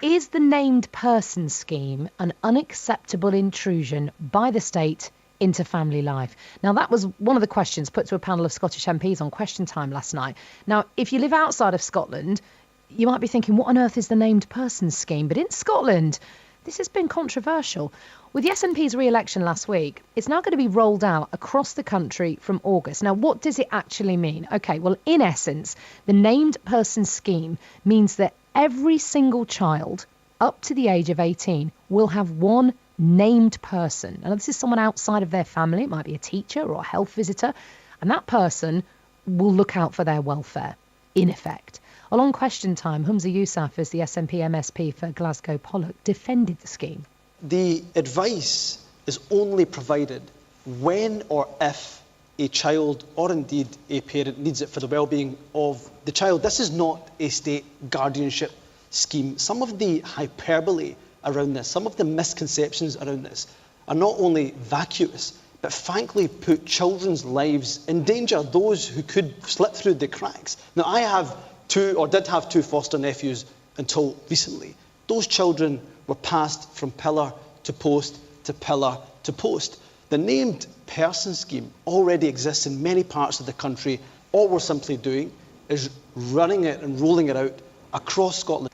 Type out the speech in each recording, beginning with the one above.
Is the named person scheme an unacceptable intrusion by the state into family life? Now, that was one of the questions put to a panel of Scottish MPs on Question Time last night. Now, if you live outside of Scotland, you might be thinking, what on earth is the named person scheme? But in Scotland, this has been controversial. With the SNP's re-election last week, it's now going to be rolled out across the country from August. Now, what does it actually mean? OK, well, in essence, the named person scheme means that every single child up to the age of 18 will have one named person. Now, this is someone outside of their family. It might be a teacher or a health visitor. And that person will look out for their welfare, in effect. Along Question Time, Humza Yousaf, as the SNP MSP for Glasgow Pollock, defended the scheme. The advice is only provided when or if a child or indeed a parent needs it for the well-being of the child. This is not a state guardianship scheme. Some of the hyperbole around this, some of the misconceptions around this are not only vacuous, but frankly put children's lives in danger, those who could slip through the cracks. Now, I did have two foster nephews until recently. Those children were passed from pillar to post to pillar to post. The named person scheme already exists in many parts of the country. All we're simply doing is running it and rolling it out across Scotland.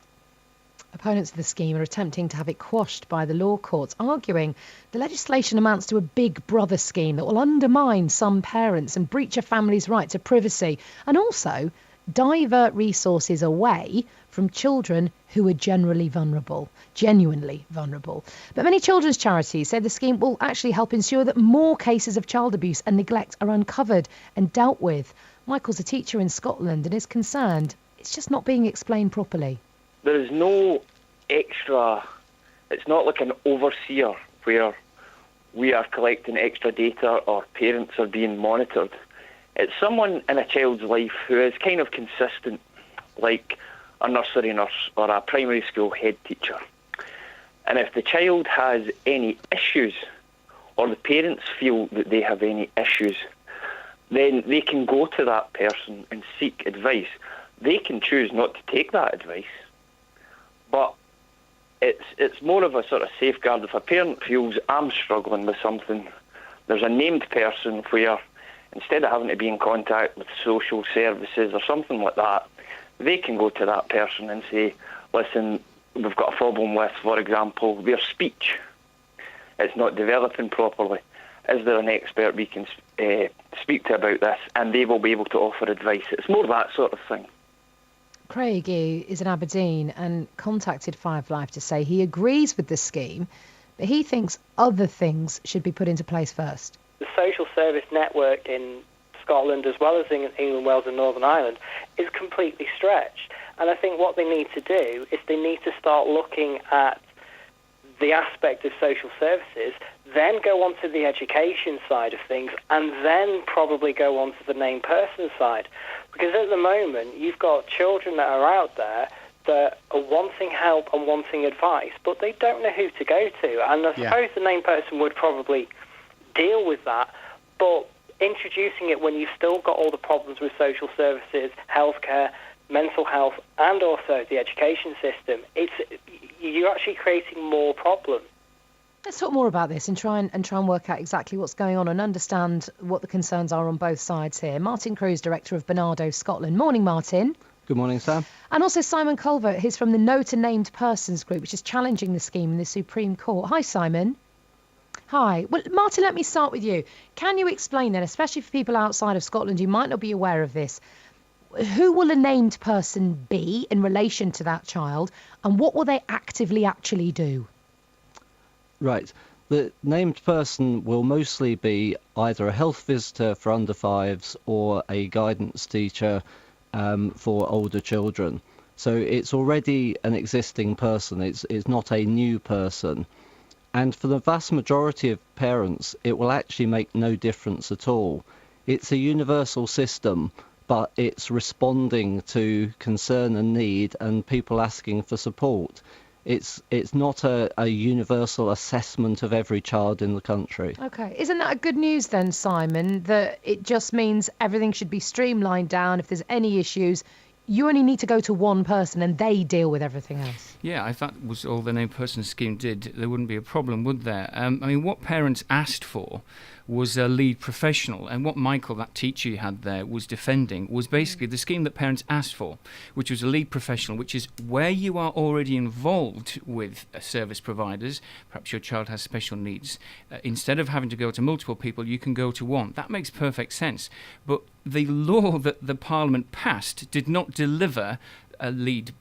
Opponents of the scheme are attempting to have it quashed by the law courts, arguing the legislation amounts to a big brother scheme that will undermine some parents and breach a family's right to privacy, and also divert resources away from children who are genuinely vulnerable. But many children's charities say the scheme will actually help ensure that more cases of child abuse and neglect are uncovered and dealt with. Michael's a teacher in Scotland and is concerned it's just not being explained properly. There is no extra, it's not like an overseer where we are collecting extra data or parents are being monitored. It's someone in a child's life who is kind of consistent, like a nursery nurse or a primary school head teacher. And if the child has any issues, or the parents feel that they have any issues, then they can go to that person and seek advice. They can choose not to take that advice, but it's more of a sort of safeguard. If a parent feels I'm struggling with something, there's a named person where instead of having to be in contact with social services or something like that, they can go to that person and say, listen, we've got a problem with, for example, their speech. It's not developing properly. Is there an expert we can speak to about this? And they will be able to offer advice. It's more that sort of thing. Craig is in Aberdeen and contacted Five Live to say he agrees with the scheme, but he thinks other things should be put into place first. The social service network in Scotland, as well as in England, Wales and Northern Ireland, is completely stretched. And I think what they need to do is they need to start looking at the aspect of social services, then go on to the education side of things, and then probably go on to the named person side. Because at the moment, you've got children that are out there that are wanting help and wanting advice, but they don't know who to go to. And I suppose the named person would probably deal with that, but introducing it when you've still got all the problems with social services, healthcare, mental health, and also the education system, you're actually creating more problems. Let's talk more about this and try and work out exactly what's going on and understand what the concerns are on both sides here. Martin Cruz, director of Bernardo Scotland. Morning, Martin. Good morning, Sam. And also Simon Calvert, he's from the No to Named Persons group, which is challenging the scheme in the Supreme Court. Hi, Simon. Hi. Well, Martin, let me start with you. Can you explain then, especially for people outside of Scotland who might not be aware of this, who will a named person be in relation to that child, and what will they actively actually do? Right. The named person will mostly be either a health visitor for under fives or a guidance teacher for older children. So it's already an existing person. It's not a new person. And for the vast majority of parents, it will actually make no difference at all. It's a universal system, but it's responding to concern and need and people asking for support. It's not a universal assessment of every child in the country. OK. Isn't that a good news then, Simon, that it just means everything should be streamlined down? If there's any issues, you only need to go to one person and they deal with everything else. Yeah, if that was all the named person scheme did, there wouldn't be a problem, would there? I mean, what parents asked for was a lead professional, and what Michael, that teacher you had there, was defending was basically the scheme that parents asked for, which was a lead professional, which is where you are already involved with service providers. Perhaps your child has special needs. Instead of having to go to multiple people, you can go to one. That makes perfect sense. But the law that the Parliament passed did not deliver a lead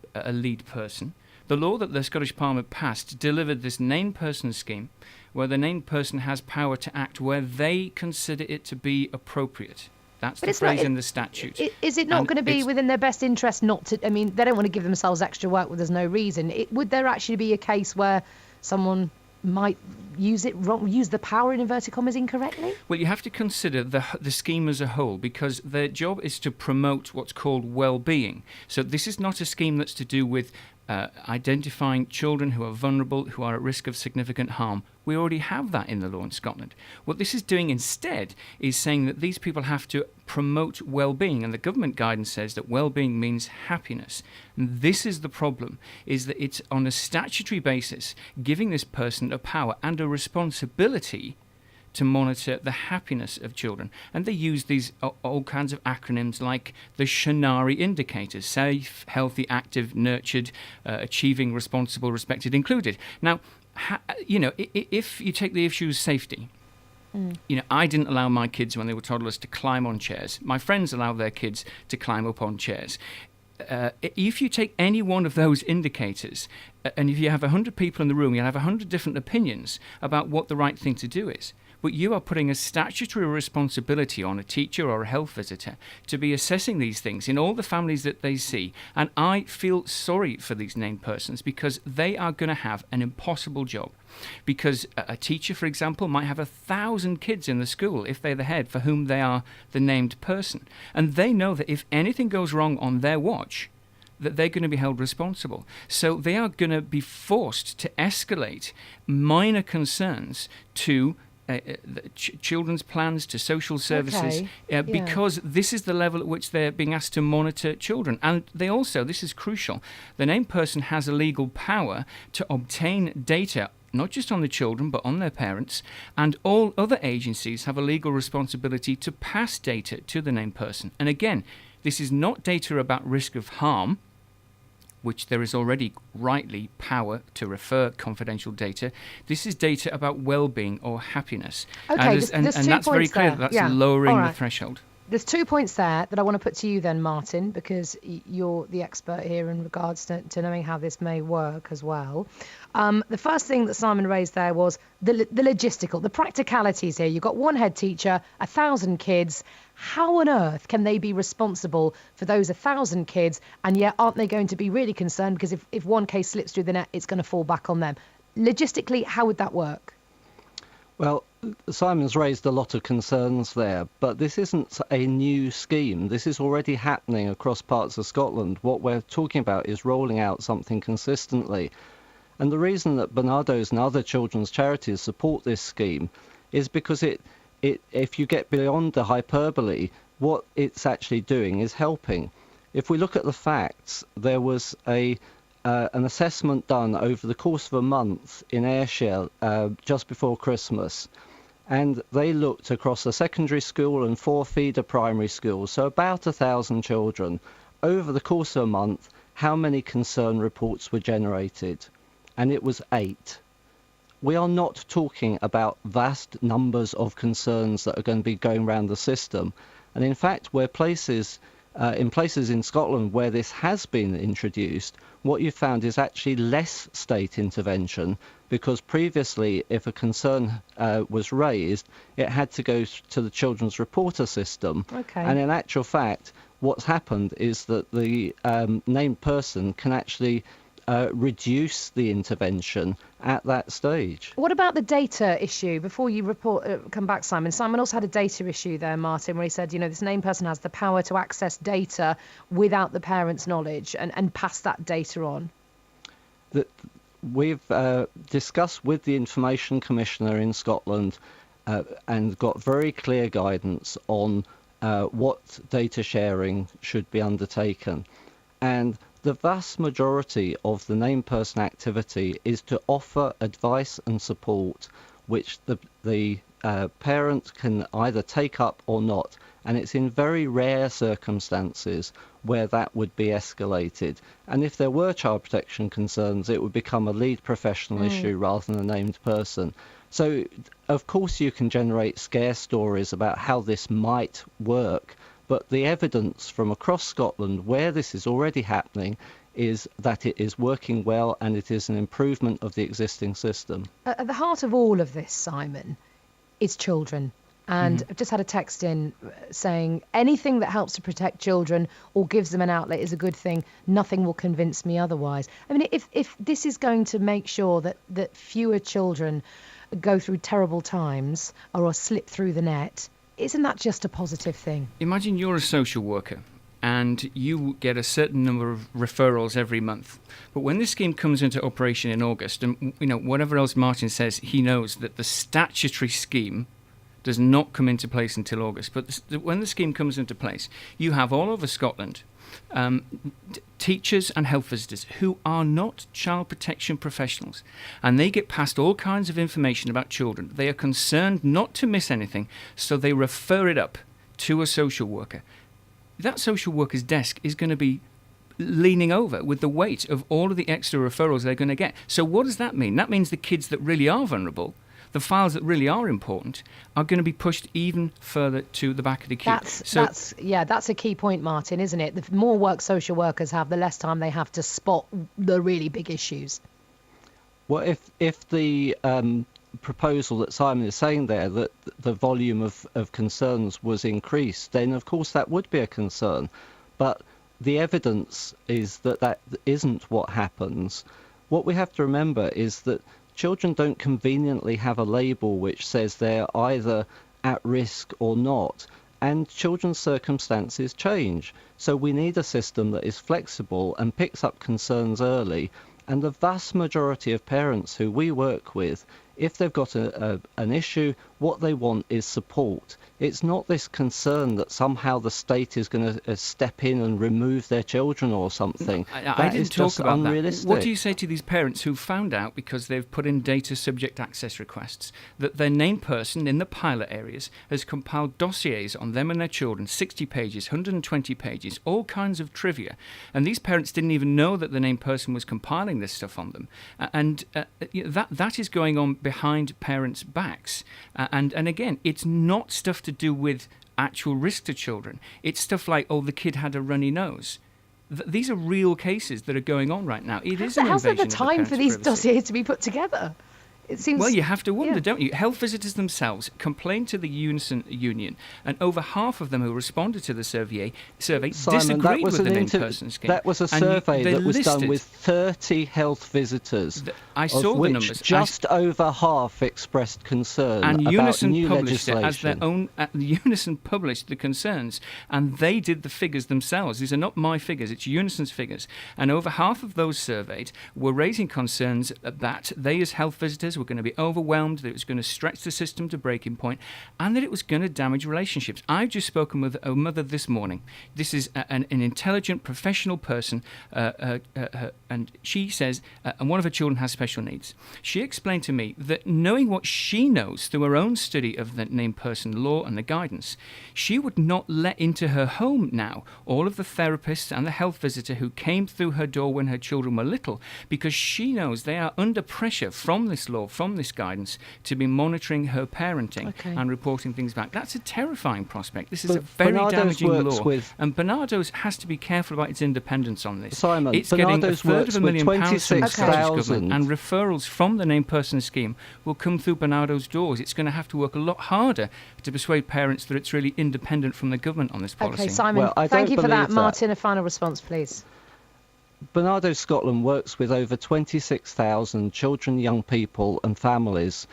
person. The law that the Scottish Parliament passed delivered this named person scheme, where the named person has power to act where they consider it to be appropriate. That's the phrase in the statute. Is it not going to be within their best interest not to? I mean, they don't want to give themselves extra work where there's no reason. Would there actually be a case where someone might use the power in inverted commas incorrectly? Well, you have to consider the scheme as a whole, because their job is to promote what's called well-being. So this is not a scheme that's to do with identifying children who are vulnerable, who are at risk of significant harm. We already have that in the law in Scotland. What this is doing instead is saying that these people have to promote well-being, and the government guidance says that well-being means happiness. And this is the problem, is that it's on a statutory basis giving this person a power and a responsibility to monitor the happiness of children. And they use these all kinds of acronyms like the Shannari indicators: safe, healthy, active, nurtured, achieving, responsible, respected, included. Now, if you take the issue of safety, I didn't allow my kids when they were toddlers to climb on chairs. My friends allow their kids to climb up on chairs. If you take any one of those indicators, and if you have 100 people in the room, you'll have 100 different opinions about what the right thing to do is. But you are putting a statutory responsibility on a teacher or a health visitor to be assessing these things in all the families that they see. And I feel sorry for these named persons, because they are going to have an impossible job. Because a teacher, for example, might have 1,000 kids in the school, if they're the head, for whom they are the named person. And they know that if anything goes wrong on their watch, that they're going to be held responsible. So they are going to be forced to escalate minor concerns to children's plans, to social services, because this is the level at which they're being asked to monitor children. And they also, this is crucial, the named person has a legal power to obtain data, not just on the children, but on their parents, and all other agencies have a legal responsibility to pass data to the named person. And again, this is not data about risk of harm, which there is already rightly power to refer confidential data. This is data about well-being or happiness. Okay, and that's very clear that that's lowering the threshold. There's 2 points there that I want to put to you then, Martin, because you're the expert here in regards to knowing how this may work as well. The first thing that Simon raised there was the logistical, the practicalities here. You've got one head teacher, 1,000 kids. How on earth can they be responsible for those 1,000 kids, and yet aren't they going to be really concerned because if one case slips through the net, it's going to fall back on them? Logistically, how would that work? Well, Simon's raised a lot of concerns there, but this isn't a new scheme. This is already happening across parts of Scotland. What we're talking about is rolling out something consistently. And the reason that Barnardo's and other children's charities support this scheme is because if you get beyond the hyperbole, what it's actually doing is helping. If we look at the facts, there was an assessment done over the course of a month in Ayrshire just before Christmas, and they looked across a secondary school and 4 feeder primary schools, so about 1,000 children. Over the course of a month, how many concern reports were generated? And it was 8. We are not talking about vast numbers of concerns that are going to be going around the system. And in fact, where places in Scotland where this has been introduced, what you found is actually less state intervention, because previously, if a concern was raised, it had to go to the Children's Reporter system. Okay. And in actual fact, what's happened is that the named person can actually reduce the intervention at that stage. What about the data issue? Before you come back, Simon. Simon also had a data issue there, Martin, where he said, this named person has the power to access data without the parents' knowledge and pass that data on. We've discussed with the Information Commissioner in Scotland and got very clear guidance on what data sharing should be undertaken. And the vast majority of the named person activity is to offer advice and support, which the parent can either take up or not. And it's in very rare circumstances where that would be escalated. And if there were child protection concerns, it would become a lead professional issue rather than a named person. So, of course, you can generate scare stories about how this might work, but the evidence from across Scotland where this is already happening is that it is working well and it is an improvement of the existing system. At the heart of all of this, Simon, is children. And I've just had a text in saying anything that helps to protect children or gives them an outlet is a good thing. Nothing will convince me otherwise. I mean, if this is going to make sure that fewer children go through terrible times or slip through the net, isn't that just a positive thing? Imagine you're a social worker and you get a certain number of referrals every month. But when this scheme comes into operation in August, and whatever else Martin says, he knows that the statutory scheme does not come into place until August. But when the scheme comes into place, you have all over Scotland teachers and health visitors who are not child protection professionals, and they get passed all kinds of information about children. They are concerned not to miss anything, so they refer it up to a social worker. That social worker's desk is going to be leaning over with the weight of all of the extra referrals they're going to get. So what does that mean? That means the kids that really are vulnerable, the files that really are important, are going to be pushed even further to the back of the queue. That's a key point, Martin, isn't it? The more work social workers have, the less time they have to spot the really big issues. Well, if the proposal that Simon is saying there, that the volume of concerns was increased, then of course that would be a concern. But the evidence is that isn't what happens. What we have to remember is that children don't conveniently have a label which says they're either at risk or not, and children's circumstances change. So we need a system that is flexible and picks up concerns early. And the vast majority of parents who we work with, if they've got an issue, what they want is support. It's not this concern that somehow the state is going to step in and remove their children or something. I didn't talk about unrealistic. That. What do you say to these parents who found out, because they've put in data subject access requests, that their named person in the pilot areas has compiled dossiers on them and their children, 60 pages, 120 pages, all kinds of trivia, and these parents didn't even know that the named person was compiling this stuff on them, and that is going on behind parents' backs, and again, it's not stuff to do with actual risk to children. It's stuff like, the kid had a runny nose. These are real cases that are going on right now. How's there the time for these dossiers to be put together? It seems. Well, you have to wonder, don't you? Health visitors themselves complained to the Unison Union, and over half of them who responded to the survey Simon, disagreed with the named person scheme. That was a survey that was done with 30 health visitors. I saw the numbers. Just over half expressed concern and about Unison new published legislation. it as their own. Unison published the concerns, and they did the figures themselves. These are not my figures; it's Unison's figures. And over half of those surveyed were raising concerns that they, as health visitors, were going to be overwhelmed, that it was going to stretch the system to breaking point, and that it was going to damage relationships. I've just spoken with a mother this morning. This is an intelligent, professional person, and she says, and one of her children has special needs. She explained to me that knowing what she knows through her own study of the named person law and the guidance, she would not let into her home now all of the therapists and the health visitor who came through her door when her children were little, because she knows they are under pressure from this law, from this guidance, to be monitoring her parenting and reporting things back. That's a terrifying prospect. This is a very damaging law. And Bernardo's has to be careful about its independence on this. Simon, it's Bernardo's getting £250,000 from the Scottish 26,000. Government, and referrals from the named person scheme will come through Bernardo's doors. It's going to have to work a lot harder to persuade parents that it's really independent from the government on this policy. Okay, Simon, thank you for that. Martin, a final response, please. Bernardo Scotland works with over 26,000 children, young people and families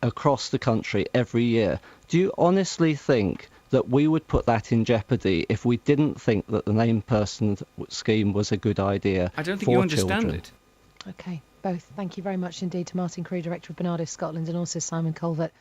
across the country every year. Do you honestly think that we would put that in jeopardy if we didn't think that the named person scheme was a good idea? I don't think you understand children? it. Okay, both. Thank you very much indeed to Martin Crewe, Director of Bernardo Scotland, and also Simon Calvert.